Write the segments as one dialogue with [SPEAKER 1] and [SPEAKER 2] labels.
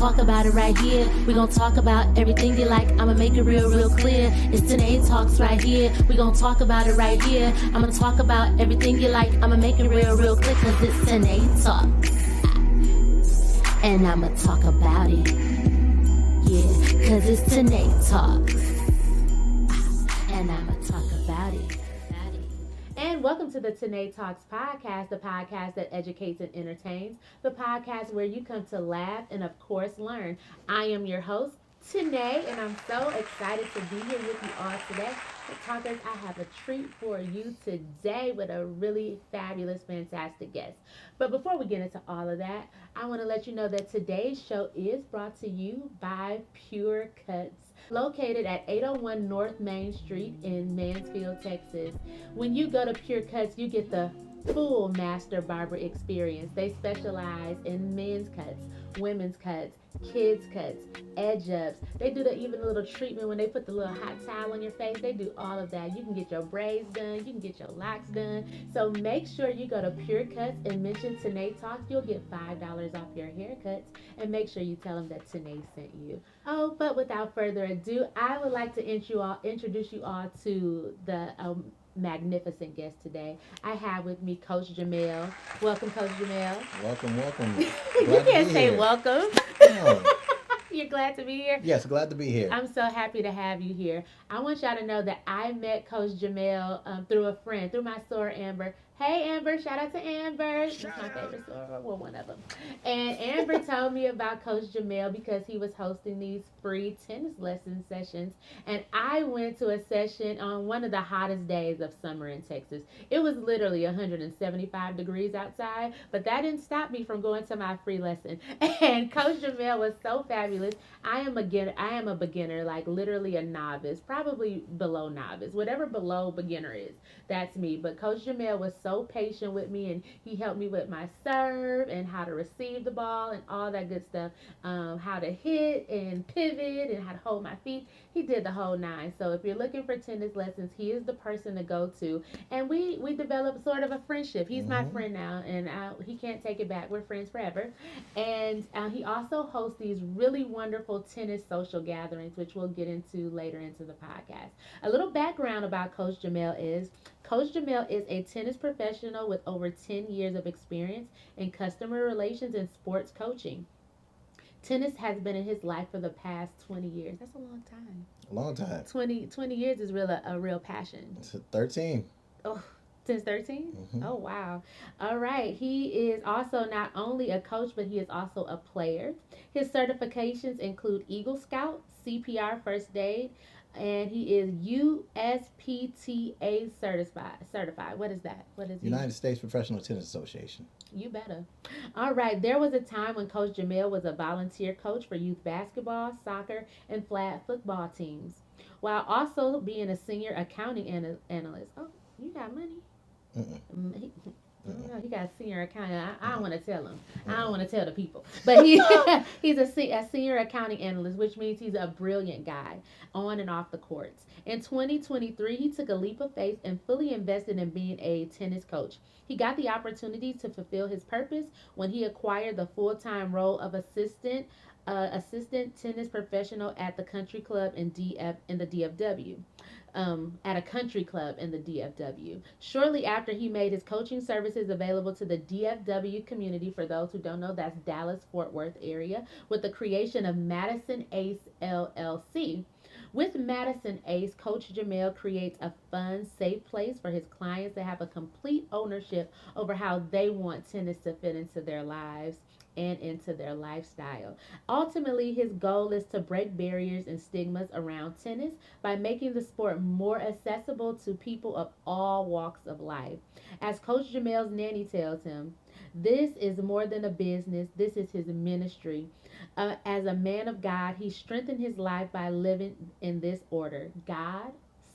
[SPEAKER 1] Talk about it right here. We gon' talk about everything you like. I'ma make it real clear. It's Tynee Talks right here. We gon' talk about it right here. I'ma talk about everything you like. I'ma make it real clear, cause it's Tynee Talks. And I'ma talk about it. Yeah, cause it's Tynee Talks. And I'ma talk about it.
[SPEAKER 2] And welcome to the Tynee Talks podcast, the podcast that educates and entertains, the podcast where you come to laugh and, of course, learn. I am your host, Tynee, and I'm so excited to be here with you all today. Talkers, I have a treat for you today with a really fabulous, fantastic guest. But before we get into all of that, I want to let you know that today's show is brought to you by Pure Cuts, located at 801 North Main Street in Mansfield, Texas. When you go to Pure Cuts, you get the full master barber experience. They specialize in men's cuts, women's cuts, kids cuts, edge ups. They do even a little treatment when they put the little hot towel on your face. They do all of that. You can get your braids done. You can get your locks done. So make sure you go to Pure Cuts and mention Tynee Talks. You'll get $5 off your haircuts. And make sure you tell them that Tynee sent you. Oh, but without further ado, I would like to introduce you all to the magnificent guest today. I have with me Coach Jamel. Welcome, Coach Jamel.
[SPEAKER 3] Welcome.
[SPEAKER 2] You can't say welcome.
[SPEAKER 3] No.
[SPEAKER 2] You're glad to be here?
[SPEAKER 3] Yes, glad to be here.
[SPEAKER 2] I'm so happy to have you here. I want y'all to know that I met Coach Jamel through a friend, through my soror, Amber. Hey, Amber. Shout out to Amber. That's my favorite soror. Well, one of them. And Amber told me about Coach Jamel because he was hosting these free tennis lesson sessions. And I went to a session on one of the hottest days of summer in Texas. It was literally 175 degrees outside, but that didn't stop me from going to my free lesson. And Coach Jamel was so fabulous. I am a beginner, like literally a novice, probably below novice, whatever below beginner is. That's me. But Coach Jamel was so patient with me, and he helped me with my serve and how to receive the ball and all that good stuff, how to hit and pivot and how to hold my feet. He did the whole nine. So if you're looking for tennis lessons, he is the person to go to. And we developed sort of a friendship. He's my friend now, and he can't take it back. We're friends forever. And he also hosts these really wonderful tennis social gatherings, which we'll get into later into the podcast. A little background about Coach Jamel is Coach Jamel is a tennis professional with over 10 years of experience in customer relations and sports coaching. Tennis has been in his life for the past 20 years. That's a long time.
[SPEAKER 3] A long time.
[SPEAKER 2] 20 years is a real passion.
[SPEAKER 3] 13.
[SPEAKER 2] Oh, since 13?
[SPEAKER 3] Mm-hmm.
[SPEAKER 2] Oh, wow. All right. He is also not only a coach, but he is also a player. His certifications include Eagle Scout, CPR First Aid, and he is USPTA certified. What is that? What is
[SPEAKER 3] United States Professional Tennis Association.
[SPEAKER 2] You better. All right. There was a time when Coach Jamel was a volunteer coach for youth basketball, soccer, and flag football teams, while also being a senior accounting analyst. Oh, you got money? He got a senior accounting. I don't want to tell him. I don't want to tell the people. But he's a senior accounting analyst, which means he's a brilliant guy on and off the courts. In 2023, he took a leap of faith and fully invested in being a tennis coach. He got the opportunity to fulfill his purpose when he acquired the full-time role of assistant tennis professional at the country club in the DFW. At a country club in the DFW. Shortly after, he made his coaching services available to the DFW community. For those who don't know, that's Dallas-Fort Worth area, with the creation of Madison Ace LLC. With Madison Ace, Coach Jamel creates a fun, safe place for his clients to have a complete ownership over how they want tennis to fit into their lives and into their lifestyle. Ultimately, his goal is to break barriers and stigmas around tennis by making the sport more accessible to people of all walks of life. As Coach Jamel's nanny tells him, this is more than a business, this is his ministry. As a man of God, he strengthened his life by living in this order: God,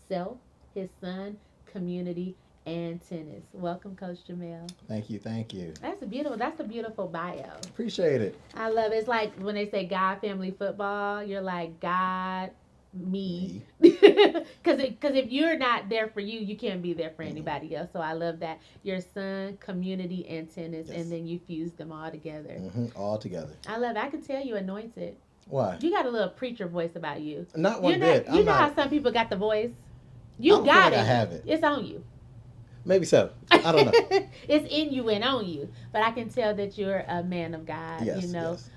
[SPEAKER 2] self, his son, community, and tennis. Welcome, Coach Jamel.
[SPEAKER 3] Thank you.
[SPEAKER 2] That's a beautiful bio.
[SPEAKER 3] Appreciate it.
[SPEAKER 2] I love it. It's like when they say God, family, football, you're like God, me. Because if you're not there for you, you can't be there for anybody else. So I love that your son, community, and tennis,
[SPEAKER 3] Yes.
[SPEAKER 2] and then you fuse them all together.
[SPEAKER 3] All together.
[SPEAKER 2] I love it. I can tell you anointed.
[SPEAKER 3] Why?
[SPEAKER 2] You got a little preacher voice about you.
[SPEAKER 3] Not
[SPEAKER 2] You're
[SPEAKER 3] one bit.
[SPEAKER 2] not. You
[SPEAKER 3] I'm
[SPEAKER 2] know
[SPEAKER 3] not.
[SPEAKER 2] how some people got the voice.
[SPEAKER 3] I
[SPEAKER 2] You
[SPEAKER 3] don't feel
[SPEAKER 2] got
[SPEAKER 3] like
[SPEAKER 2] it.
[SPEAKER 3] I have it.
[SPEAKER 2] It's on you.
[SPEAKER 3] Maybe so. I don't know.
[SPEAKER 2] It's in you and on you. But I can tell that you're a man of God.
[SPEAKER 3] Yes.
[SPEAKER 2] You know,
[SPEAKER 3] Yes.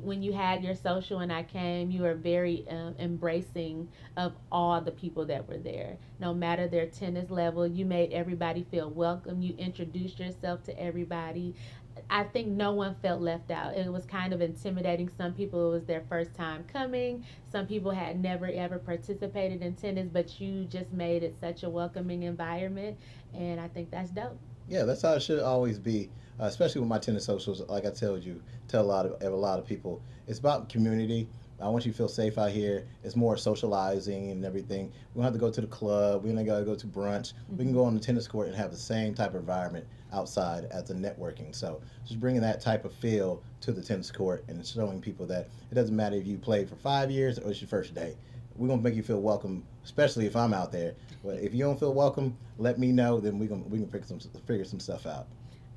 [SPEAKER 2] when you had your social and I came, you were very embracing of all the people that were there. No matter their tennis level, you made everybody feel welcome. You introduced yourself to everybody. I think no one felt left out. It was kind of intimidating. Some people, it was their first time coming. Some people had never ever participated in tennis, but you just made it such a welcoming environment, and I think that's dope.
[SPEAKER 3] Yeah, that's how it should always be. Especially with my tennis socials, like I told you, tell a lot of people, it's about community. I want you to feel safe out here. It's more socializing and everything. We don't have to go to the club. We don't got to go to brunch. We can go on the tennis court and have the same type of environment outside as the networking. So just bringing that type of feel to the tennis court and showing people that it doesn't matter if you played for 5 years or it's your first day. We're gonna make you feel welcome, especially if I'm out there. But if you don't feel welcome, let me know. Then we can figure some stuff out.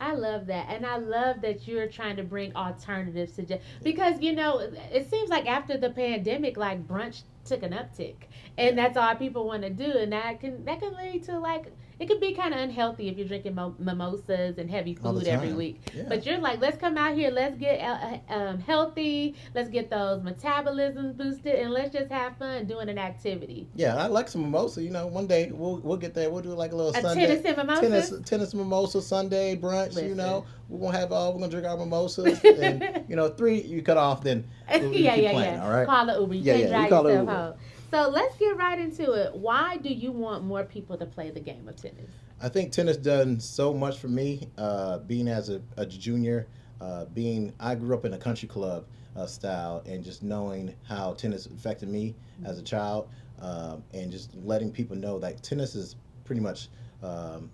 [SPEAKER 2] I love that. And I love that you're trying to bring alternatives to just because it seems like after the pandemic like brunch took an uptick. And
[SPEAKER 3] Yeah.
[SPEAKER 2] that's all people want to do and that can lead to like it can be kind of unhealthy if you're drinking mimosas and heavy
[SPEAKER 3] All the
[SPEAKER 2] food every
[SPEAKER 3] time.
[SPEAKER 2] week.
[SPEAKER 3] Yeah.
[SPEAKER 2] But you're like, let's come out here, let's get healthy, let's get those metabolisms boosted, and let's just have fun doing an activity.
[SPEAKER 3] Yeah, I like some mimosa. One day we'll get there. We'll do like a little
[SPEAKER 2] A
[SPEAKER 3] Sunday
[SPEAKER 2] tennis and mimosas?
[SPEAKER 3] tennis mimosa Sunday brunch.
[SPEAKER 2] Listen.
[SPEAKER 3] We're gonna drink our mimosas and 3 you cut off. Then we'll
[SPEAKER 2] Yeah,
[SPEAKER 3] keep
[SPEAKER 2] yeah,
[SPEAKER 3] playing.
[SPEAKER 2] yeah.
[SPEAKER 3] All right.
[SPEAKER 2] Call it Uber. You
[SPEAKER 3] Yeah,
[SPEAKER 2] can't
[SPEAKER 3] yeah, you
[SPEAKER 2] drive
[SPEAKER 3] call it
[SPEAKER 2] yourself
[SPEAKER 3] Uber.
[SPEAKER 2] home. So let's get right into it. Why do you want more people to play the game of tennis?
[SPEAKER 3] I think tennis done so much for me. Being as a junior, I grew up in a country club style, and just knowing how tennis affected me as a child, and just letting people know that tennis is pretty much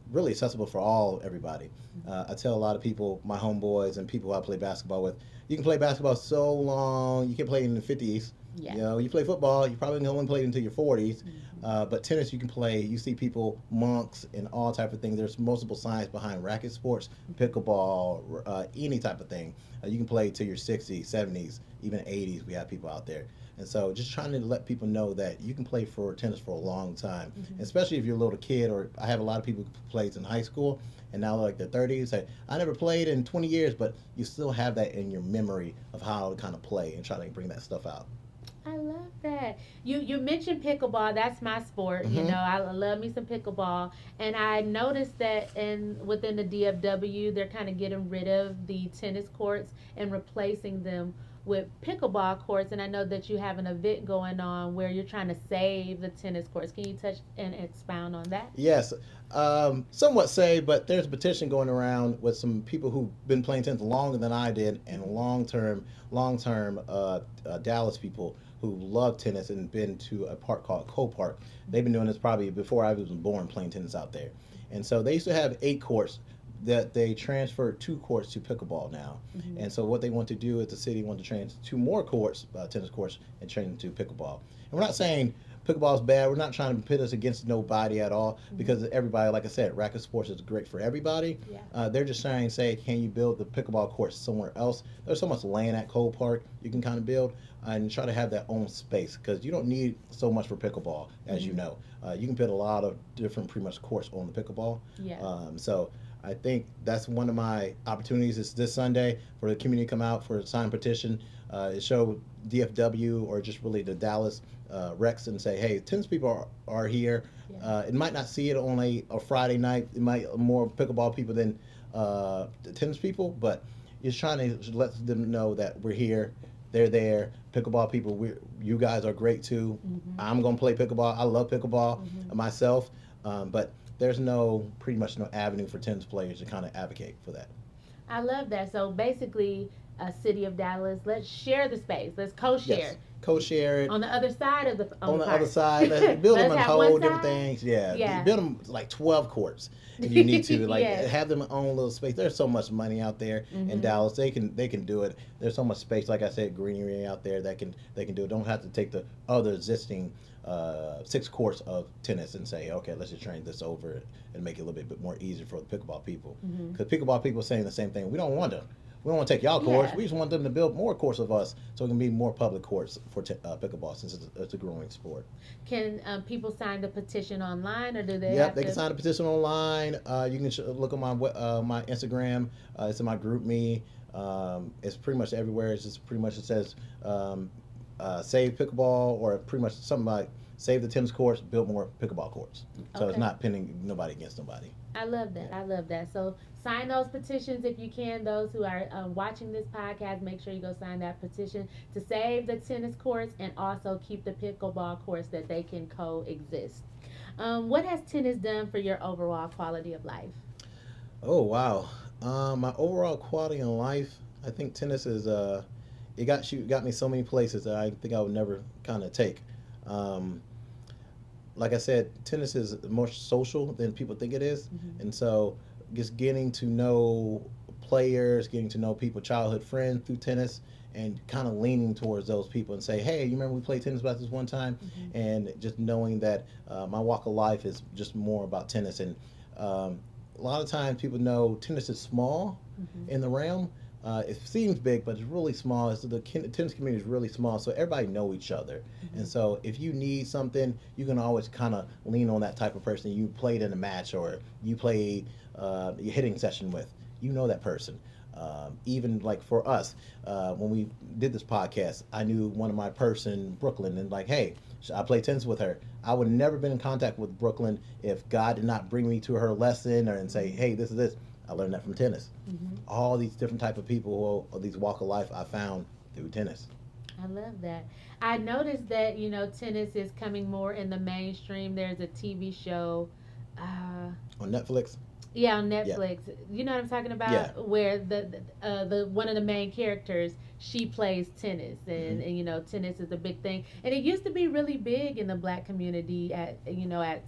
[SPEAKER 3] really accessible for everybody. I tell a lot of people, my homeboys and people I play basketball with, you can play basketball so long. You can play in the 50s.
[SPEAKER 2] Yeah.
[SPEAKER 3] You play football, you probably only play until your 40s. But tennis, you can play. You see people, monks, and all type of things. There's multiple science behind racket sports, pickleball, any type of thing. You can play till your 60s, 70s, even 80s. We have people out there. And so just trying to let people know that you can play for tennis for a long time, especially if you're a little kid, or I have a lot of people who played in high school and now like their 30s say, I never played in 20 years, but you still have that in your memory of how to kind of play and try to bring that stuff out.
[SPEAKER 2] I love that. You mentioned pickleball. That's my sport. I love me some pickleball, and I noticed that within the DFW, they're kind of getting rid of the tennis courts and replacing them with pickleball courts. And I know that you have an event going on where you're trying to save the tennis courts. Can you touch and expound on that?
[SPEAKER 3] Yes, somewhat say, but there's a petition going around with some people who've been playing tennis longer than I did, and long-term Dallas people who love tennis and been to a park called Cole Park. They've been doing this probably before I was born, playing tennis out there. And so they used to have 8 courts that they transferred 2 courts to pickleball now. And so what they want to do is the city want to transfer 2 more courts, tennis courts, and train them to pickleball. And we're not saying pickleball is bad. We're not trying to pit us against nobody at all, because everybody, like I said, racket sports is great for everybody. They're just trying to say, can you build the pickleball courts somewhere else? There's so much land at Cole Park you can kind of build and try to have that own space, because you don't need so much for pickleball, as you know. You can build a lot of different pretty much courts on the pickleball. So I think that's one of my opportunities is this Sunday for the community to come out for a signed petition, show DFW or just really the Dallas Rex and say, hey, tennis people are here. It might not see it on a Friday night. It might more pickleball people than the tennis people, but it's trying to let them know that we're here. They're there. Pickleball people, you guys are great too. I'm gonna play pickleball. I love pickleball myself, but there's pretty much no avenue for tennis players to kind of advocate for that.
[SPEAKER 2] I love that. So basically, city of Dallas. Let's share the space. Let's co-share.
[SPEAKER 3] Yes. Co-share it.
[SPEAKER 2] On the other side of the
[SPEAKER 3] On the other side, let's build them
[SPEAKER 2] Let's
[SPEAKER 3] in
[SPEAKER 2] have
[SPEAKER 3] whole
[SPEAKER 2] one
[SPEAKER 3] different
[SPEAKER 2] side.
[SPEAKER 3] things. Yeah.
[SPEAKER 2] Yeah.
[SPEAKER 3] Build them like 12 courts if you need to. Like
[SPEAKER 2] Yes.
[SPEAKER 3] have them own little space. There's so much money out there in Dallas. They can do it. There's so much space, like I said, greenery out there that they can do it. Don't have to take the other existing 6 courts of tennis and say, okay, let's just train this over and make it a little bit more easier for the pickleball people. Because pickleball people are saying the same thing. We don't want to take y'all courts.
[SPEAKER 2] Yeah.
[SPEAKER 3] We just want them to build more courts of us, so it can be more public courts for pickleball, since it's a growing sport.
[SPEAKER 2] Can people sign the petition online, or do they?
[SPEAKER 3] Yep,
[SPEAKER 2] have
[SPEAKER 3] they
[SPEAKER 2] to...
[SPEAKER 3] can sign a petition online. You can look on my Instagram. It's in my group me. It's pretty much everywhere. It's just pretty much it says save pickleball, or pretty much something like save the tennis courts, build more pickleball courts. So it's not pinning nobody against nobody.
[SPEAKER 2] I love that. I love that. So sign those petitions if you can. Those who are watching this podcast, make sure you go sign that petition to save the tennis courts and also keep the pickleball courts, that they can coexist. What has tennis done for your overall quality of life?
[SPEAKER 3] Oh wow, my overall quality in life, I think tennis is it got me so many places that I think I would never kind of take. Like I said, tennis is more social than people think it is. And so just getting to know players, getting to know people, childhood friends through tennis, and kind of leaning towards those people and say, hey, you remember we played tennis about this one time? And just knowing that my walk of life is just more about tennis. And a lot of times people know tennis is small in the realm. It seems big, but it's really small. The tennis community is really small, so everybody know each other. And so if you need something, you can always kind of lean on that type of person you played in a match, or you played your hitting session with. You know that person. Even like for us, when we did this podcast, I knew one of my person, Brooklyn, and like, hey, I play tennis with her. I would never been in contact with Brooklyn if God did not bring me to her lesson and say, hey, this is this. I learned that from tennis. All these different type of people, or these walk of life, I found through tennis.
[SPEAKER 2] I love that. I noticed that tennis is coming more in the mainstream. There's a TV show.
[SPEAKER 3] On Netflix.
[SPEAKER 2] Yeah, on Netflix. Yeah. You know what I'm talking about?
[SPEAKER 3] Yeah.
[SPEAKER 2] Where the one of the main characters, she plays tennis, and tennis is a big thing. And it used to be really big in the Black community. At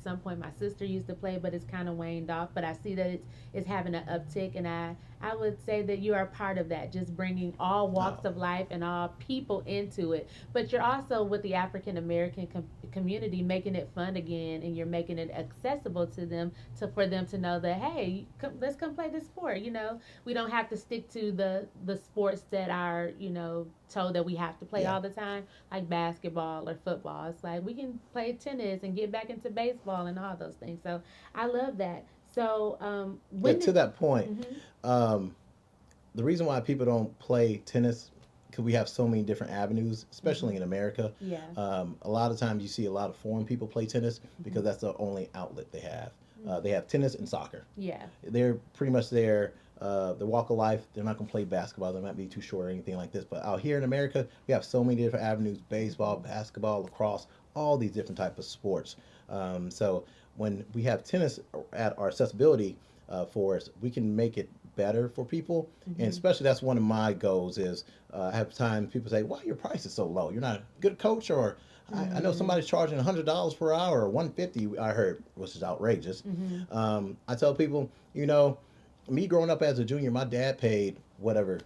[SPEAKER 2] some point, my sister used to play, but it's kind of waned off. But I see that it's having an uptick, and I would say that you are part of that, just bringing all walks of life and all people into it. But you're also with the African American community, making it fun again, and you're making it accessible to them, for them to know that, hey, let's come play this sport. We don't have to stick to the sports that are told that we have to play all the time, like basketball or football. It's like we can play tennis and get back into baseball and all those things. So I love that. So
[SPEAKER 3] to that point, the reason why people don't play tennis, because we have so many different avenues, especially in America.
[SPEAKER 2] Yeah.
[SPEAKER 3] A lot of times you see a lot of foreign people play tennis because that's the only outlet they have. They have tennis and soccer.
[SPEAKER 2] Yeah.
[SPEAKER 3] They're pretty much their walk of life. They're not going to play basketball. They might be too short or anything like this. But out here in America, we have so many different avenues: baseball, basketball, lacrosse, all these different types of sports. So when we have tennis at our accessibility for us, we can make it better for people. And especially that's one of my goals is I have times people say, why your price is so low? You're not a good coach, or I know somebody's charging $100 per hour, or $150. I heard, which is outrageous. I tell people, me growing up as a junior, my dad paid whatever.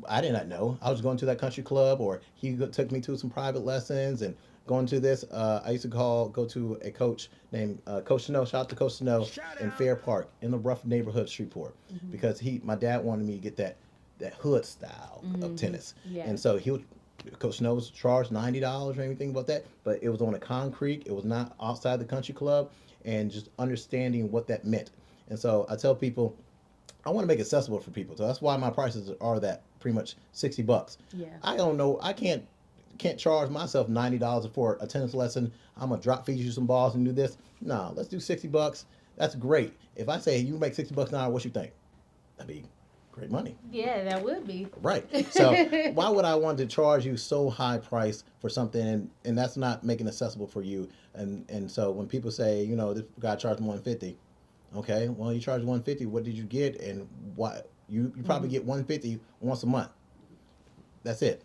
[SPEAKER 3] I did not know. I was going to that country club, or he took me to some private lessons and going to this. I used to go to a coach named Coach Snow. Shout out to Coach Snow in Fair Park in the rough neighborhood of Shreveport, because my dad wanted me to get that hood style of tennis.
[SPEAKER 2] Yeah.
[SPEAKER 3] And so Coach Snow was charged $90 or anything about that, but it was on a concrete. It was not outside the country club, and just understanding what that meant. And so I tell people, I want to make it accessible for people. So that's why my prices are that pretty much $60.
[SPEAKER 2] Yeah.
[SPEAKER 3] I don't know. I can't charge myself $90 for a tennis lesson. I'm gonna drop feed you some balls and do this. No, let's do $60. That's great. If I say you make $60 an hour, what you think? That'd be great money.
[SPEAKER 2] Yeah, that would be.
[SPEAKER 3] Right. So why would I want to charge you so high price for something, and that's not making it accessible for you? And so when people say, this guy charged $150, okay, well, you charge $150. What did you get? And why? You probably get $150 once a month. That's it.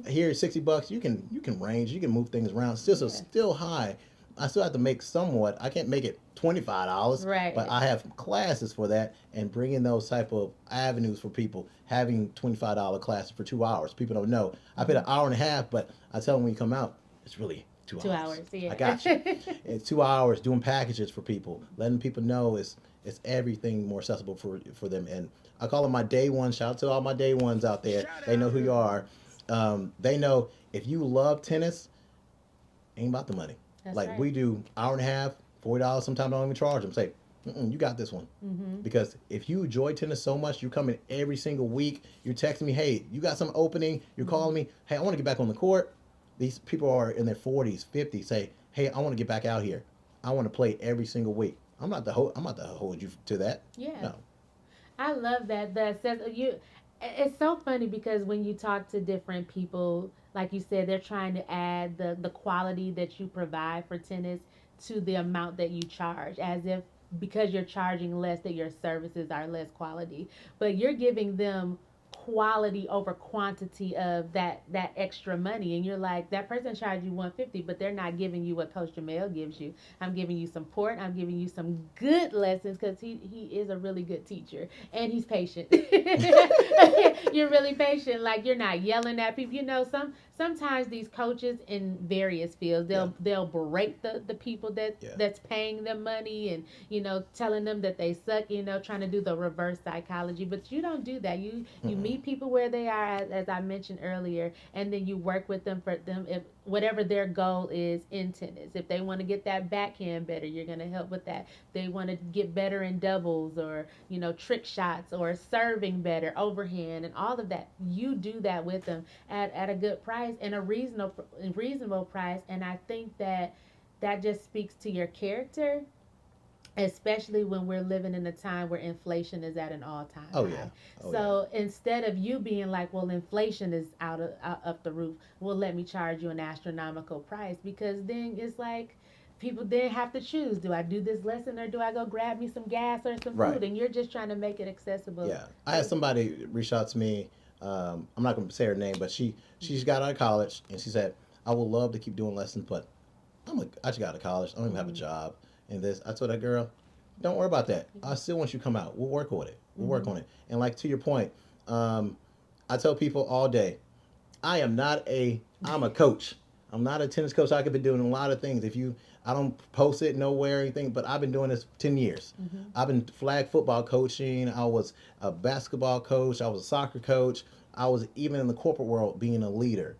[SPEAKER 3] Here, $60, you can range, you can move things around. Still high. I still have to make somewhat. I can't make it $25,
[SPEAKER 2] Right.
[SPEAKER 3] but I have classes for that, and bringing those type of avenues for people, having $25 classes for 2 hours. People don't know. I paid an hour and a half, but I tell them when you come out, it's really 2 hours.
[SPEAKER 2] 2 hours, yeah.
[SPEAKER 3] I got you. It's 2 hours doing packages for people, letting people know it's everything more accessible for them. And I call them my day one. Shout out to all my day ones out there. They know who you are. They know if you love tennis, ain't about the money.
[SPEAKER 2] That's
[SPEAKER 3] like
[SPEAKER 2] right.
[SPEAKER 3] we do hour and a half, $40. Sometimes I don't even charge them. Say, you got this one. Because if you enjoy tennis so much, you're coming every single week. You're texting me, hey, you got some opening. You're calling me, hey, I want to get back on the court. These people are in their 40s, 50s. Say, hey, I want to get back out here. I want to play every single week. I'm not to hold you to that.
[SPEAKER 2] Yeah.
[SPEAKER 3] No.
[SPEAKER 2] I love that. It's so funny because when you talk to different people, like you said, they're trying to add the quality that you provide for tennis to the amount that you charge, as if because you're charging less that your services are less quality. But you're giving them quality over quantity of that extra money, and you're like, that person charged you 150, but they're not giving you what Coach Jamel gives you. I'm giving you support. I'm giving you some good lessons because he is a really good teacher, and he's patient. You're really patient. Like, you're not yelling at people. Sometimes these coaches in various fields, they'll berate the people that's paying them money, and telling them that they suck, trying to do the reverse psychology. But you don't do that. You meet people where they are, as I mentioned earlier, and then you work with them for them if whatever their goal is in tennis. If they want to get that backhand better, you're going to help with that. They want to get better in doubles, or trick shots, or serving better, overhand, and all of that. You do that with them at a good price and a reasonable price. And I think that just speaks to your character, especially when we're living in a time where inflation is at an all-time high. So instead of you being like, well, inflation is out up the roof, well, let me charge you an astronomical price, because then it's like people then have to choose, do I do this lesson or do I go grab me some gas or some food? And you're just trying to make it accessible.
[SPEAKER 3] Yeah. I had somebody reach out to me. I'm not going to say her name, but she's got out of college, and she said, I would love to keep doing lessons, but I just got out of college. I don't even have a job. And this, I told that girl, don't worry about that. I still want you to come out. We'll work on it. Work on it. And like, to your point, I tell people all day, I'm a coach. I'm not a tennis coach. I could be doing a lot of things. I don't post it nowhere or anything, but I've been doing this 10 years. I've been flag football coaching. I was a basketball coach. I was a soccer coach. I was even in the corporate world being a leader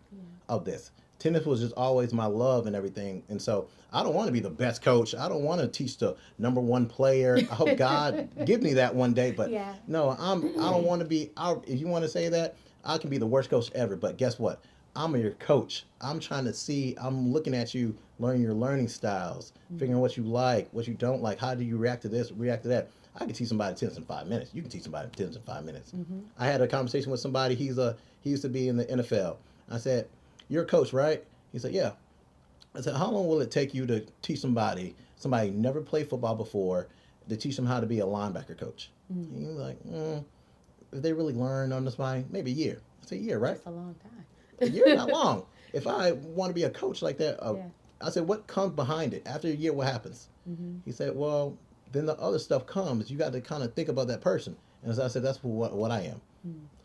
[SPEAKER 3] of this. Tennis was just always my love and everything. And so I don't want to be the best coach. I don't want to teach the number one player. I hope God give me that one day. But no, I don't want to be, if you want to say that, I can be the worst coach ever. But guess what? I'm your coach. I'm trying to see, I'm looking at you, learning your learning styles, figuring what you like, what you don't like. How do you react to this, react to that? I can teach somebody tennis in 5 minutes. You can teach somebody tennis in 5 minutes. I had a conversation with somebody. He used to be in the NFL. I said, you're a coach, right? He said, yeah. I said, how long will it take you to teach somebody never played football before, to teach them how to be a linebacker coach? He was like, if they really learn on the spine, maybe a year. I said, a year, right?
[SPEAKER 2] That's a long time.
[SPEAKER 3] A year, not long. If I want to be a coach like that, I said, what comes behind it? After a year, what happens? He said, well, then the other stuff comes. You got to kind of think about that person. And as I said, that's what I am.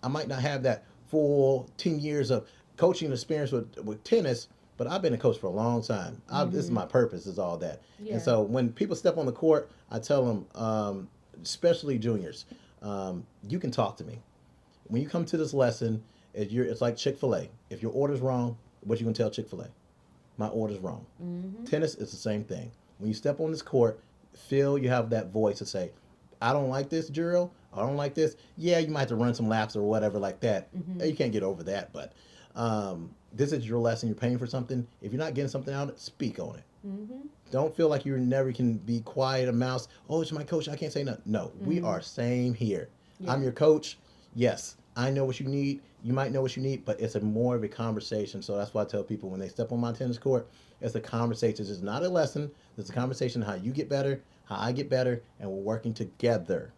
[SPEAKER 3] I might not have that full 10 years of coaching experience with tennis, but I've been a coach for a long time. This is my purpose, is all that. And so when people step on the court, I tell them, especially juniors, you can talk to me. When you come to this lesson, it's like Chick-fil-A. If your order's wrong, what you can tell Chick-fil-A? My order's wrong. Tennis is the same thing. When you step on this court, feel you have that voice to say, I don't like this drill. I don't like this. Yeah, you might have to run some laps or whatever like that. You can't get over that, but this is your lesson. You're paying for something. If you're not getting something out of it, speak on it. Don't feel like you never can be quiet, a mouse. Oh, it's my coach. I can't say nothing. No, we are same here. I'm your coach. Yes, I know what you need. You might know what you need, but it's more of a conversation. So that's why I tell people when they step on my tennis court, it's a conversation. It's not a lesson. It's a conversation how you get better, how I get better, and we're working together.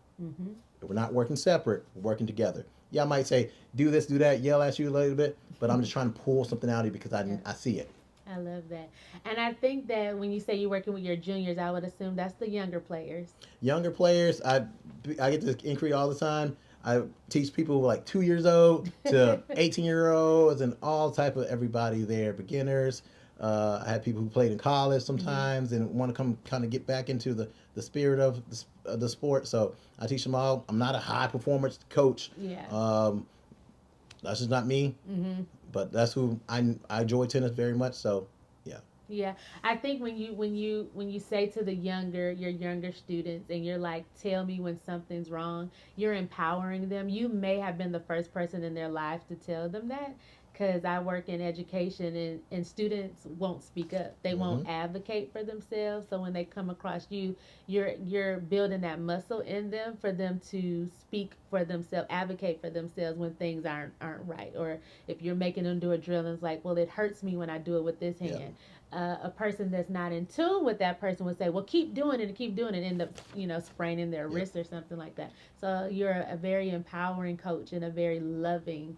[SPEAKER 3] We're not working separate. We're working together. Yeah, I might say, do this, do that, yell at you a little bit, but I'm just trying to pull something out of you because I see it.
[SPEAKER 2] I love that. And I think that when you say you're working with your juniors, I would assume that's the younger players.
[SPEAKER 3] Younger players, I get to increase all the time. I teach people like 2 years old to 18-year-olds and all type of everybody there, beginners. I had people who played in college sometimes and want to come kind of get back into the spirit of the sport. So I teach them all. I'm not a high performance coach.
[SPEAKER 2] Yeah.
[SPEAKER 3] That's just not me. But that's who I enjoy tennis very much. So yeah.
[SPEAKER 2] Yeah, I think when you say to the your younger students, and you're like, tell me when something's wrong, you're empowering them. You may have been the first person in their life to tell them that, because I work in education, and students won't speak up. They won't advocate for themselves. So when they come across you, you're building that muscle in them for them to speak for themselves, advocate for themselves when things aren't right. Or if you're making them do a drill and it's like, well, it hurts me when I do it with this hand.
[SPEAKER 3] Yeah.
[SPEAKER 2] A person that's not in tune with that person would say, well, keep doing it and keep doing it, and end up, spraining their wrist or something like that. So you're a very empowering coach and a very loving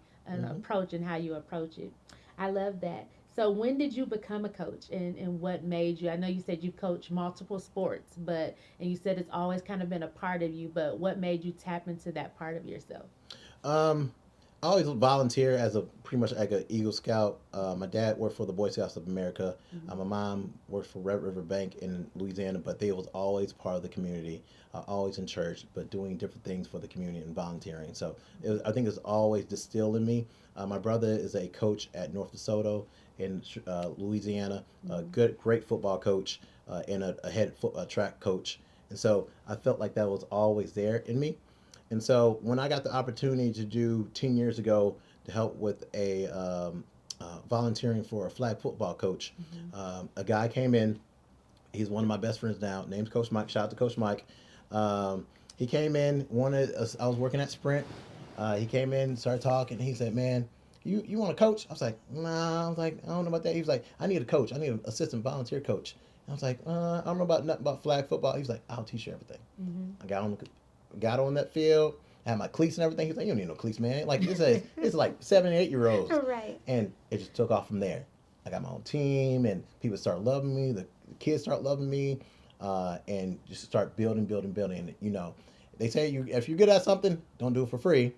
[SPEAKER 2] approach in how you approach it. I love that. So when did you become a coach, and what made you? I know you said you coach multiple sports, and you said it's always kind of been a part of you, but what made you tap into that part of yourself?
[SPEAKER 3] I always volunteer as a pretty much like an Eagle Scout. My dad worked for the Boy Scouts of America. My mom worked for Red River Bank in Louisiana, but they was always part of the community, always in church, but doing different things for the community and volunteering. So I think it's always distilled in me. My brother is a coach at North DeSoto in Louisiana, a great football coach and a head track coach. And so I felt like that was always there in me. And so when I got the opportunity to do 10 years ago to help with a volunteering for a flag football coach, a guy came in. He's one of my best friends now. Name's Coach Mike. Shout out to Coach Mike. He came in, I was working at Sprint. He came in, started talking. He said, man, you want to coach? I was like, nah. I was like, I don't know about that. He was like, I need a coach. I need an assistant volunteer coach. And I was like, I don't know about nothing about flag football. He was like, I'll teach you everything. I got on that field, had my cleats and everything. He's like, you don't need no cleats, man. Like it's like 7 and 8 year olds.
[SPEAKER 2] Right.
[SPEAKER 3] And it just took off from there. I got my own team, and people start loving me. The kids start loving me, and just start building. And, they say if you're good at something, don't do it for free.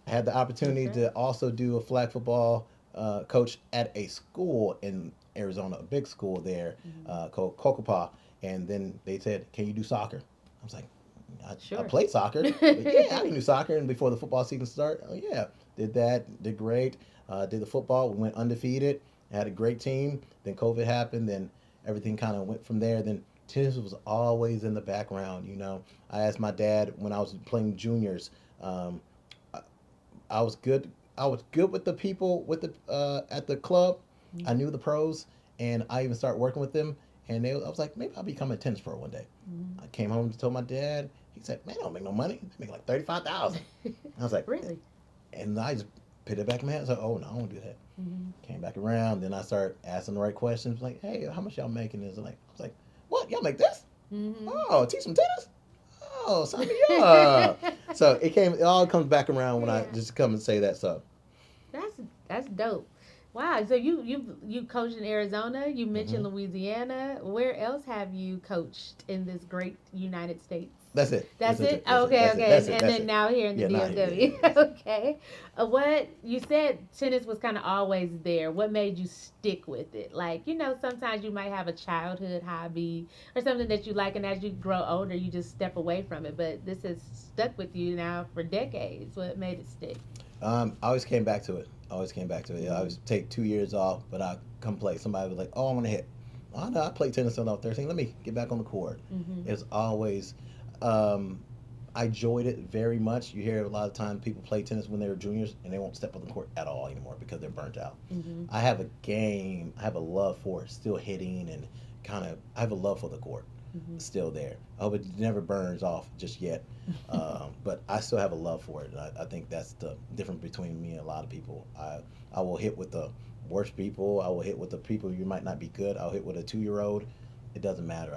[SPEAKER 3] I had the opportunity to also do a flag football coach at a school in Arizona, a big school there called Kokopah. And then they said, can you do soccer? I was like, I played soccer. Yeah, I can do soccer. And before the football season started, did that, did great. Did the football, we went undefeated, had a great team. Then COVID happened, then everything kind of went from there. Then tennis was always in the background. I asked my dad when I was playing juniors. I was good. I was good with the people at the club. I knew the pros, and I even started working with them. And I was like, maybe I'll become a tennis pro one day. I came home and told my dad. He said, man, I don't make no money. I make like $35,000. I was like,
[SPEAKER 2] really?
[SPEAKER 3] And I just put it back in my head. I was like, oh, no, I won't do that. Came back around. Then I started asking the right questions. Like, hey, how much y'all making this? I was like, what? Y'all make this? Oh, teach some tennis? Oh, sign me up. So it all comes back around when I just come and say that stuff.
[SPEAKER 2] That's dope. Wow. So you coached in Arizona. You mentioned Louisiana. Where else have you coached in this great United States?
[SPEAKER 3] That's it.
[SPEAKER 2] That's it. Okay. And then now here in the DFW. Okay. What you said, tennis was kind of always there. What made you stick with it? Like, sometimes you might have a childhood hobby or something that you like, and as you grow older, you just step away from it. But this has stuck with you now for decades. What made it stick?
[SPEAKER 3] I always came back to it. I always take 2 years off, but I come play. Somebody was like, oh, I want to hit. Oh, no, I played tennis until I was 13. Let me get back on the court. It's always, I enjoyed it very much. You hear a lot of times people play tennis when they were juniors, and they won't step on the court at all anymore because they're burnt out. I have a love for it, still hitting, and I have a love for the court. Still there. I hope it never burns off just yet. But I still have a love for it. I think that's the difference between me and a lot of people. I will hit with the worst people. I will hit with the people you might not be good. I'll hit with a 2-year-old. it doesn't matter.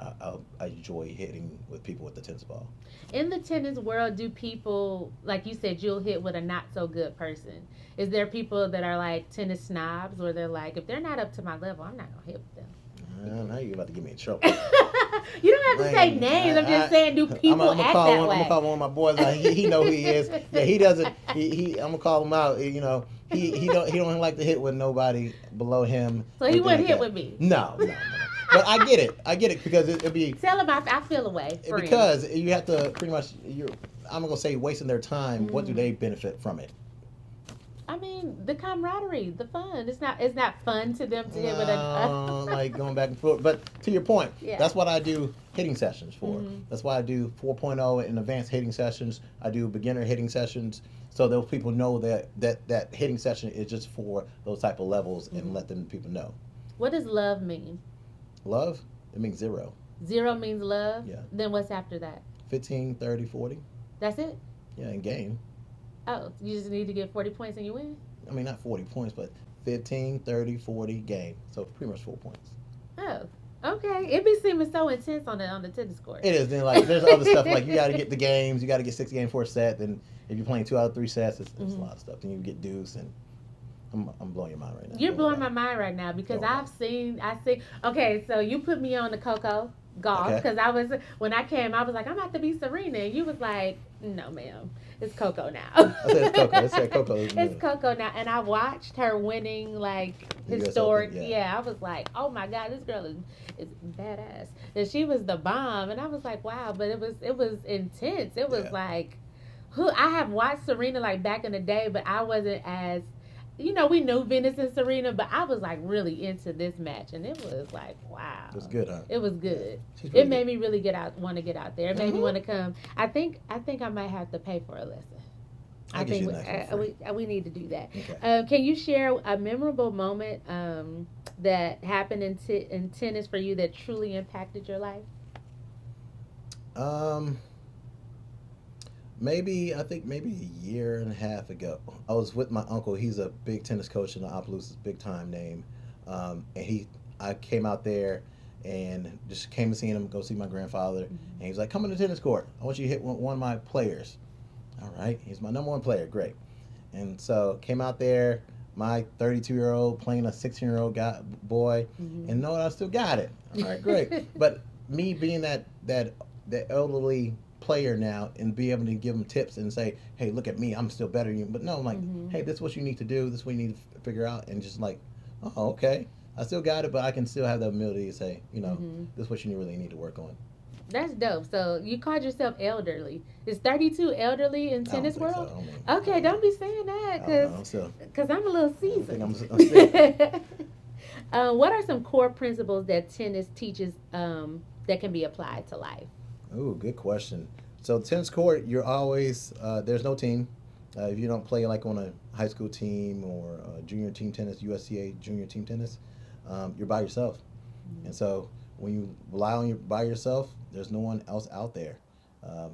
[SPEAKER 3] I enjoy hitting with people with the tennis ball.
[SPEAKER 2] In the tennis world, do people, like you said, you'll hit with a not so good person? Is there people that are like tennis snobs where they're like, if they're not up to my level, I'm not gonna hit with them?
[SPEAKER 3] Now you're about to get me in trouble.
[SPEAKER 2] You don't have to say names. I'm just saying, do people act that way?
[SPEAKER 3] I'm gonna call one of my boys. He know who he is. Yeah, he doesn't. I'm gonna call him out. He don't like to hit with nobody below him.
[SPEAKER 2] So he wouldn't hit with me.
[SPEAKER 3] No. But I get it because it'd be.
[SPEAKER 2] Tell him I feel away.
[SPEAKER 3] Because you have to pretty much. I'm gonna say wasting their time. What do
[SPEAKER 2] Mm.
[SPEAKER 3] they benefit from it?
[SPEAKER 2] I mean, the camaraderie, the fun. It's not fun to them to hit with
[SPEAKER 3] like going back and forth. But to your point,
[SPEAKER 2] Yeah.
[SPEAKER 3] that's what I do hitting sessions for.
[SPEAKER 2] Mhm.
[SPEAKER 3] That's why I do 4.0 and advanced hitting sessions. I do beginner hitting sessions, so those people know that hitting session is just for those type of levels, and let them people know.
[SPEAKER 2] What does love mean?
[SPEAKER 3] Love, it means 0.
[SPEAKER 2] 0 means love?
[SPEAKER 3] Yeah.
[SPEAKER 2] Then what's after that?
[SPEAKER 3] 15, 30, 40.
[SPEAKER 2] That's it?
[SPEAKER 3] Yeah, in game.
[SPEAKER 2] Oh, you just need to get 40 points and you win?
[SPEAKER 3] I mean, not 40 points, but 15, 30, 40 game. So pretty much 4 points.
[SPEAKER 2] Oh, okay. It be seeming so intense on the tennis court.
[SPEAKER 3] It is. Then like there's other stuff like you got to get the games. You got to get 6 games for a set. Then if you're playing 2 out of 3 sets, it's a lot of stuff. Then you get deuce, and I'm blowing your mind right now.
[SPEAKER 2] You're blowing my mind right now because I see. Okay, so you put me on the Coco golf because when I came, I was like, I'm about to be Serena, and you was like, no, ma'am, it's Coco now.
[SPEAKER 3] I said it's Coco. It's Coco.
[SPEAKER 2] It's Coco now, and I watched her winning like historic. Yeah, I was like, oh my God, this girl is badass, and she was the bomb, and I was like, wow, but it was intense. It was like, I have watched Serena like back in the day, but I wasn't as. We knew Venus and Serena, but I was like really into this match, and it was like, wow.
[SPEAKER 3] It was good, huh?
[SPEAKER 2] It was good.
[SPEAKER 3] Yeah.
[SPEAKER 2] It made me really want to get out there. It made me want to come. I think I might have to pay for a lesson. I think we need to do that.
[SPEAKER 3] Okay.
[SPEAKER 2] Can you share a memorable moment that happened in tennis for you that truly impacted your life?
[SPEAKER 3] I think maybe a year and a half ago, I was with my uncle. He's a big tennis coach in the Opelousas, big time name. And I came out there and just came to see him, go see my grandfather. And he was like, come on the tennis court. I want you to hit one of my players. All right. He's my number 1 player. Great. And so came out there, my 32-year-old playing a 16-year-old boy. And know what? I still got it. All right, great. But me being that elderly player now and be able to give them tips and say, hey, look at me, I'm still better than you. But no, I'm like, hey, this is what you need to do. This is what you need to figure out. And just like, oh, okay. I still got it, but I can still have the humility to say, this is what you really need to work on.
[SPEAKER 2] That's dope. So you called yourself elderly. Is 32 elderly in tennis world? So. Okay, don't be saying that because I'm a little seasoned. I'm still. What are some core principles that tennis teaches that can be applied to life?
[SPEAKER 3] Ooh, good question. So tennis court, you're always there's no team. If you don't play like on a high school team or junior team tennis, USPTA junior team tennis, you're by yourself. And so when you rely on by yourself, there's no one else out there.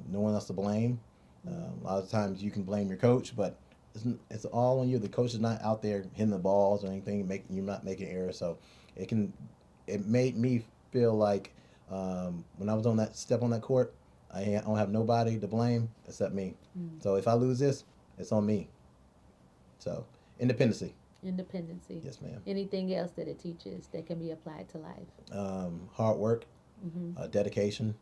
[SPEAKER 3] No one else to blame. A lot of times you can blame your coach, but it's all on you. The coach is not out there hitting the balls or anything. You're not making errors. So it made me feel like when I was on that court, I don't have nobody to blame except me. So if I lose this, it's on me. So independency.
[SPEAKER 2] Yes,
[SPEAKER 3] ma'am.
[SPEAKER 2] Anything else that it teaches that can be applied to life?
[SPEAKER 3] Hard work, dedication.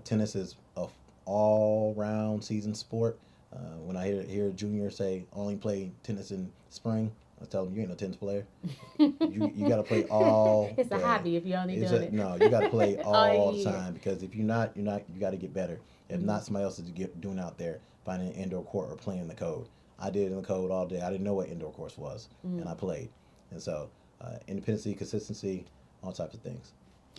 [SPEAKER 3] Tennis is a all-round season sport. When I hear a junior say only play tennis in spring, I tell them you ain't no tennis player. you got to play all.
[SPEAKER 2] It's a hobby if you're only doing it.
[SPEAKER 3] No, you got to play all the time because if you're not. You got to get better. If not, somebody else is doing out there finding an indoor court or playing the code. I did it in the code all day. I didn't know what indoor course was, and I played. And so, independency, consistency, all types of things.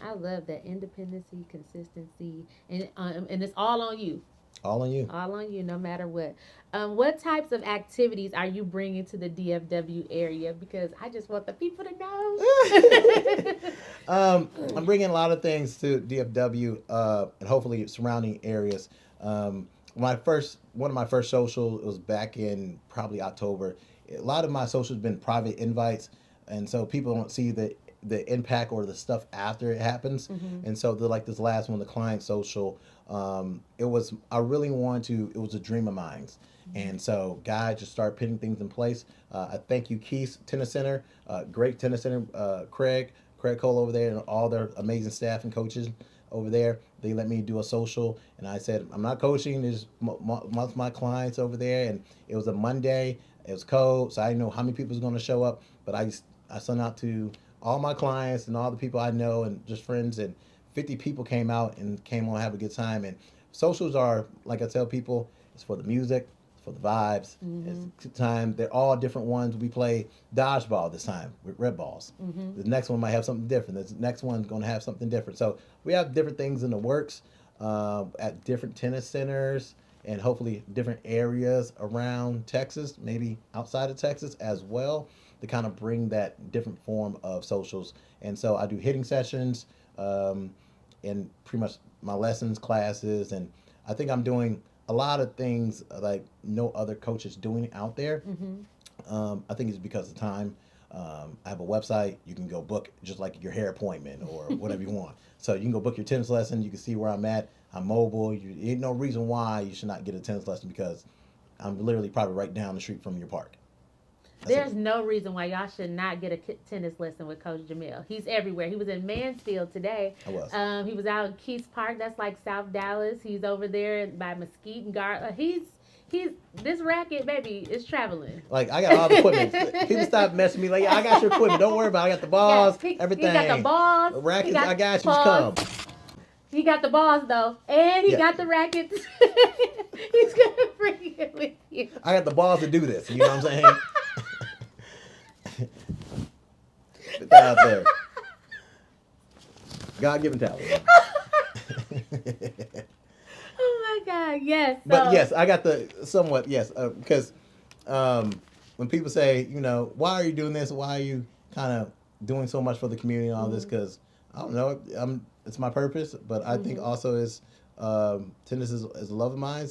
[SPEAKER 2] I love that independency, consistency, and it's all on you.
[SPEAKER 3] All on you.
[SPEAKER 2] All on you, no matter what. What types of activities are you bringing to the DFW area? Because I just want the people to know.
[SPEAKER 3] I'm bringing a lot of things to DFW and hopefully surrounding areas. One of my first socials was back in probably October. A lot of my socials have been private invites, and so people don't see the the impact or the stuff after it happens. And so the like this last one, the client social, it was I really wanted to. It was a dream of mine. And so guys just start putting things in place. I thank you, Keith Tennis Center, great tennis center, Craig Cole over there, and all their amazing staff and coaches over there. They let me do a social, and I said I'm not coaching. There's my clients over there, and it was a Monday. It was cold, so I didn't know how many people was going to show up. But I sent out to all my clients and all the people I know and just friends, and 50 people came out and came on to have a good time. And socials are, like I tell people, it's for the music, it's for the vibes, it's time. They're all different ones. We play dodgeball this time with red balls. The next one might have something different. The next one's going to have something different. So we have different things in the works at different tennis centers and hopefully different areas around Texas, maybe outside of Texas as well, to kind of bring that different form of socials. And so I do hitting sessions and pretty much my lessons, classes, and I think I'm doing a lot of things like no other coach is doing out there. I think it's because of time. I have a website. You can go book just like your hair appointment or whatever you want. So you can go book your tennis lesson. You can see where I'm at. I'm mobile. You ain't no reason why you should not get a tennis lesson because I'm literally probably right down the street from your park.
[SPEAKER 2] There's no reason why y'all should not get a tennis lesson with Coach Jamel. He's everywhere. He was in Mansfield today.
[SPEAKER 3] I was.
[SPEAKER 2] He was out in Keys Park. That's like South Dallas. He's over there by Mesquite and Gar. He's this racket, baby, is traveling.
[SPEAKER 3] Like I got all the equipment. People stop messing with me. Like, yeah, I got your equipment. Don't worry about it. I got the balls, everything.
[SPEAKER 2] He got the balls.
[SPEAKER 3] Rackets. I got you. Come.
[SPEAKER 2] He got the balls though, and he got the rackets. He's gonna bring it with you.
[SPEAKER 3] I got the balls to do this. You know what I'm saying? Put that out there. God-given talent.
[SPEAKER 2] Oh my God! Yes. So.
[SPEAKER 3] But yes, I got the somewhat yes because when people say, you know, why are you doing this? Why are you kind of doing so much for the community and all this? Because I don't know. It's my purpose, but I think also is tennis is a love of mine.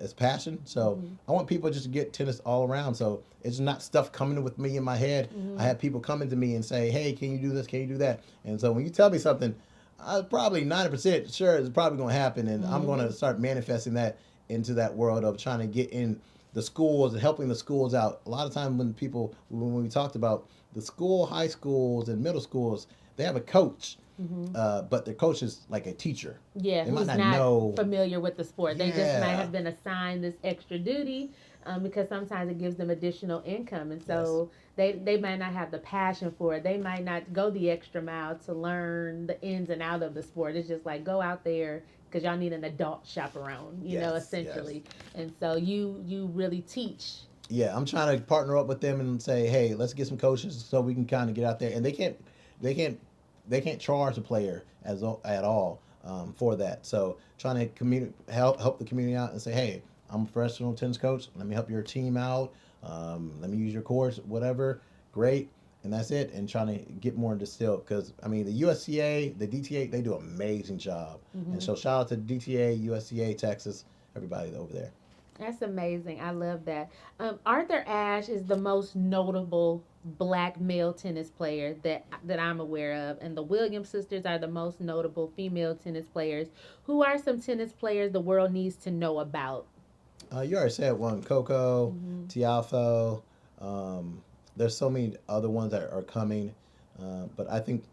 [SPEAKER 3] It's passion. So I want people just to get tennis all around. So it's not stuff coming with me in my head. I have people coming to me and say, hey, can you do this? Can you do that? And so when you tell me something, I'm probably 90% sure it's probably going to happen. And I'm going to start manifesting that into that world of trying to get in the schools and helping the schools out. A lot of times when we talked about the school, high schools and middle schools, they have a coach. But the coach is like a teacher.
[SPEAKER 2] Yeah,
[SPEAKER 3] they
[SPEAKER 2] who's
[SPEAKER 3] might
[SPEAKER 2] not
[SPEAKER 3] know
[SPEAKER 2] familiar with the sport. They just might have been assigned this extra duty because sometimes it gives them additional income. And so they might not have the passion for it. They might not go the extra mile to learn the ins and outs of the sport. It's just like go out there because y'all need an adult chaperone, you know, essentially. And so you really teach. Yeah,
[SPEAKER 3] I'm trying to partner up with them and say, hey, let's get some coaches so we can kind of get out there. And they can't charge a player at all for that. So trying to help the community out and say, hey, I'm a professional tennis coach. Let me help your team out. Let me use your course, whatever. Great. And that's it. And trying to get more into still because, I mean, the USPTA, the DTA, they do an amazing job. And so shout out to DTA, USPTA, Texas, everybody over there.
[SPEAKER 2] That's amazing. I love that. Arthur Ashe is the most notable black male tennis player that I'm aware of, and the Williams sisters are the most notable female tennis players. Who are some tennis players the world needs to know about?
[SPEAKER 3] You already said one, Coco, Tiafo. There's so many other ones that are coming, but I think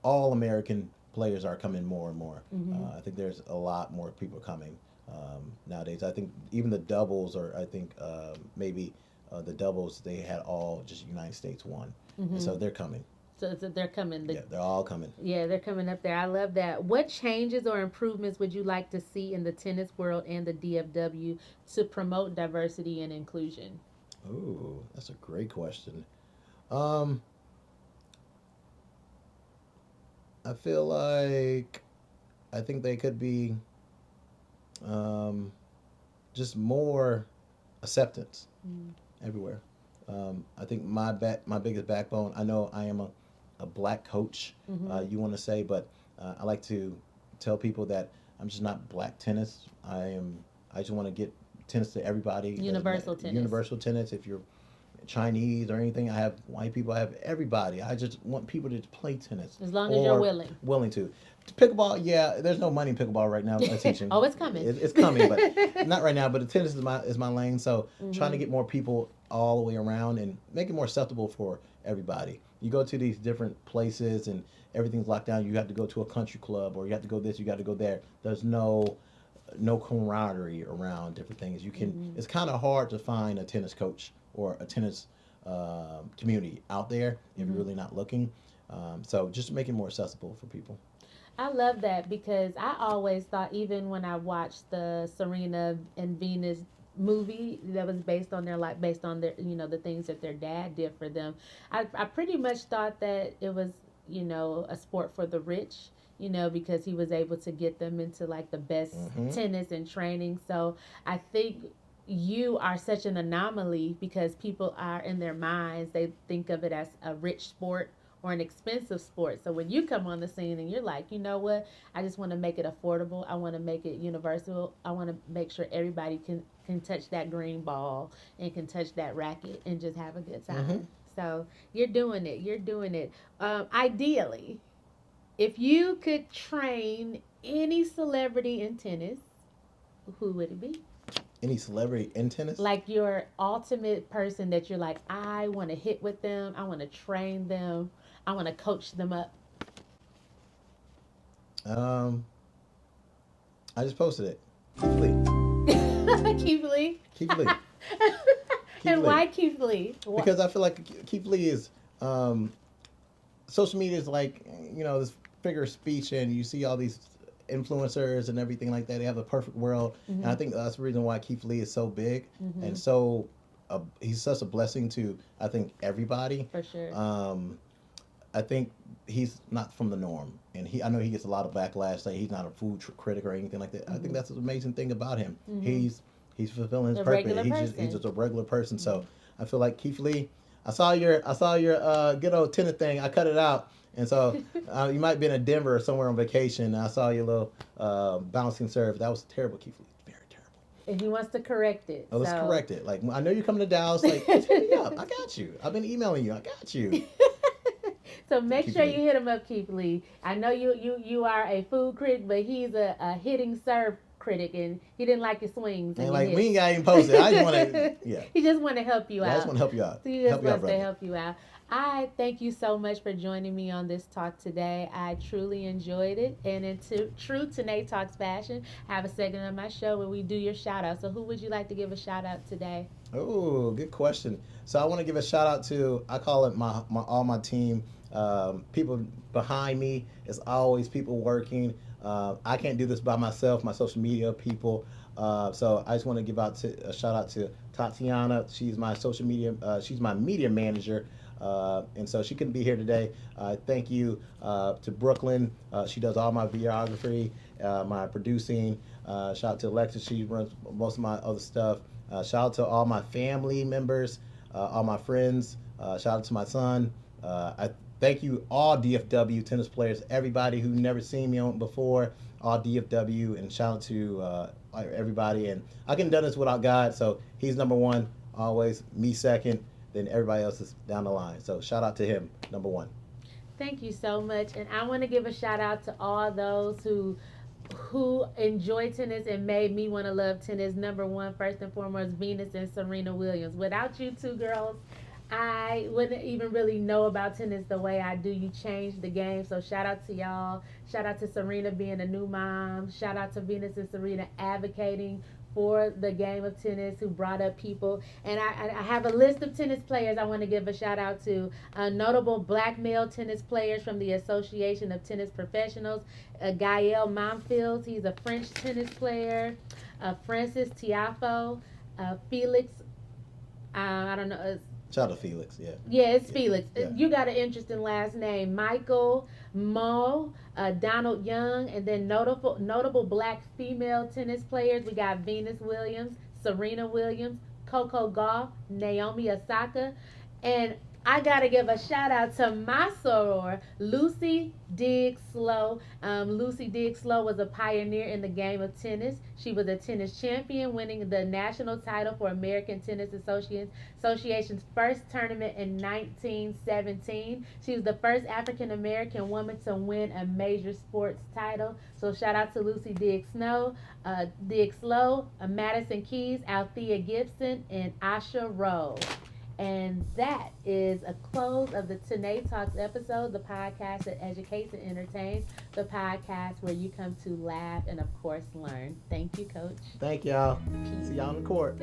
[SPEAKER 3] all American players are coming more and more. I think there's a lot more people coming. Nowadays, I think even the doubles, or I think maybe the doubles, they had all just United States won, and so they're coming.
[SPEAKER 2] So they're coming.
[SPEAKER 3] Yeah, they're all coming.
[SPEAKER 2] Yeah, they're coming up there. I love that. What changes or improvements would you like to see in the tennis world and the DFW to promote diversity and inclusion?
[SPEAKER 3] Ooh, that's a great question. I feel like I think they could be just more acceptance everywhere. I think my biggest backbone. I know I am a black coach. You want to say, but I like to tell people that I'm just not black tennis. I just want to get tennis to everybody.
[SPEAKER 2] Universal tennis.
[SPEAKER 3] Universal tennis. If you're Chinese or anything. I have white people. I have everybody. I just want people to play tennis
[SPEAKER 2] As long as you're willing.
[SPEAKER 3] Willing to. Pickleball, yeah. There's no money in pickleball right now. Teaching.
[SPEAKER 2] Oh, it's coming.
[SPEAKER 3] It's coming, but not right now. But the tennis is my lane. So trying to get more people all the way around and make it more acceptable for everybody. You go to these different places and everything's locked down. You have to go to a country club or you have to go this. You got to go there. There's no camaraderie around different things. You can. It's kind of hard to find a tennis coach or a tennis community out there if you're really not looking. So just to make it more accessible for people.
[SPEAKER 2] I love that because I always thought, even when I watched the Serena and Venus movie that was based on their the things that their dad did for them, I pretty much thought that it was a sport for the rich, because he was able to get them into like the best tennis and training. So I think you are such an anomaly because people are, in their minds, they think of it as a rich sport or an expensive sport. So when you come on the scene and you're like, you know what, I just want to make it affordable. I want to make it universal. I want to make sure everybody can touch that green ball and can touch that racket and just have a good time. So you're doing it. You're doing it. Ideally, if you could train any celebrity in tennis, who would it be?
[SPEAKER 3] Any celebrity in tennis? Like
[SPEAKER 2] your ultimate person that you're like, I want to hit with them. I want to train them. I want to coach them up.
[SPEAKER 3] I just posted it. Keith Lee.
[SPEAKER 2] Keith Lee?
[SPEAKER 3] Keith Lee.
[SPEAKER 2] And why Keith Lee?
[SPEAKER 3] Because I feel like Keith Lee is, social media is like, this figure of speech, and you see all these influencers and everything like that. They have a perfect world. And I think that's the reason why Keith Lee is so big and so, he's such a blessing to, I think, everybody.
[SPEAKER 2] For sure.
[SPEAKER 3] I think he's not from the norm, and I know he gets a lot of backlash saying he's not a food critic or anything like that. I think that's the amazing thing about him. He's fulfilling his purpose. He's just a regular person. So I feel like Keith Lee. I saw your good old tennis thing. I cut it out, and so you might be in Denver or somewhere on vacation. And I saw your little bouncing serve. That was terrible, Keith Lee. Very terrible.
[SPEAKER 2] And he wants to correct it.
[SPEAKER 3] Oh, let's correct it. Like, I know you're coming to Dallas. Like, hit me up. I got you. I've been emailing you. I got you.
[SPEAKER 2] So make sure you hit him up, Keith Lee. I know you are a food critic, but he's a hitting serve critic, and he didn't like your swings.
[SPEAKER 3] And like, we ain't got even posted. I just want to,
[SPEAKER 2] He just want to help you out.
[SPEAKER 3] I just want to help you out.
[SPEAKER 2] He just wants to help you out. I thank you so much for joining me on this talk today. I truly enjoyed it. And in true Tynee Talks fashion, I have a segment of my show where we do your shout out. So who would you like to give a shout out today?
[SPEAKER 3] Oh, good question. So I want to give a shout out to, I call it all my team. People behind me. It's always people working. I can't do this by myself, my social media people. So I just want to give a shout out to Tatiana. She's my social media, she's my media manager. And so she couldn't be here today. Thank you to Brooklyn. She does all my videography, my producing. Shout out to Alexis. She runs most of my other stuff. Shout out to all my family members, all my friends. Shout out to my son. I thank you, all DFW tennis players, everybody who never seen me on before, all DFW, and shout out to everybody. And I couldn't have done this without God, so he's number one, always, me second, then everybody else is down the line. So shout out to him, number one.
[SPEAKER 2] Thank you so much. And I want to give a shout out to all those who enjoy tennis and made me want to love tennis. Number one, first and foremost, Venus and Serena Williams. Without you two girls, I wouldn't even really know about tennis the way I do. You changed the game. So shout out to y'all. Shout out to Serena being a new mom. Shout out to Venus and Serena advocating for the game of tennis, who brought up people. And I have a list of tennis players I want to give a shout out to. Notable black male tennis players from the Association of Tennis Professionals. Gael Monfils, he's a French tennis player. Francis Tiafoe. Felix, I don't know.
[SPEAKER 3] Shout out to Felix, yeah.
[SPEAKER 2] Yeah, it's Felix.
[SPEAKER 3] Yeah.
[SPEAKER 2] You got an interesting last name. Michael, Mo, Donald Young, and then notable black female tennis players. We got Venus Williams, Serena Williams, Coco Gauff, Naomi Osaka, and I gotta give a shout out to my soror, Lucy Diggs Slow. Lucy Diggs Slow was a pioneer in the game of tennis. She was a tennis champion, winning the national title for American Tennis Association's first tournament in 1917. She was the first African American woman to win a major sports title. So shout out to Lucy Diggs Slow, Madison Keys, Althea Gibson, and Asha Rowe. And that is a close of the Tynee Talks episode, the podcast that educates and entertains, the podcast where you come to laugh and, of course, learn. Thank you, Coach.
[SPEAKER 3] Thank y'all. See y'all on the court.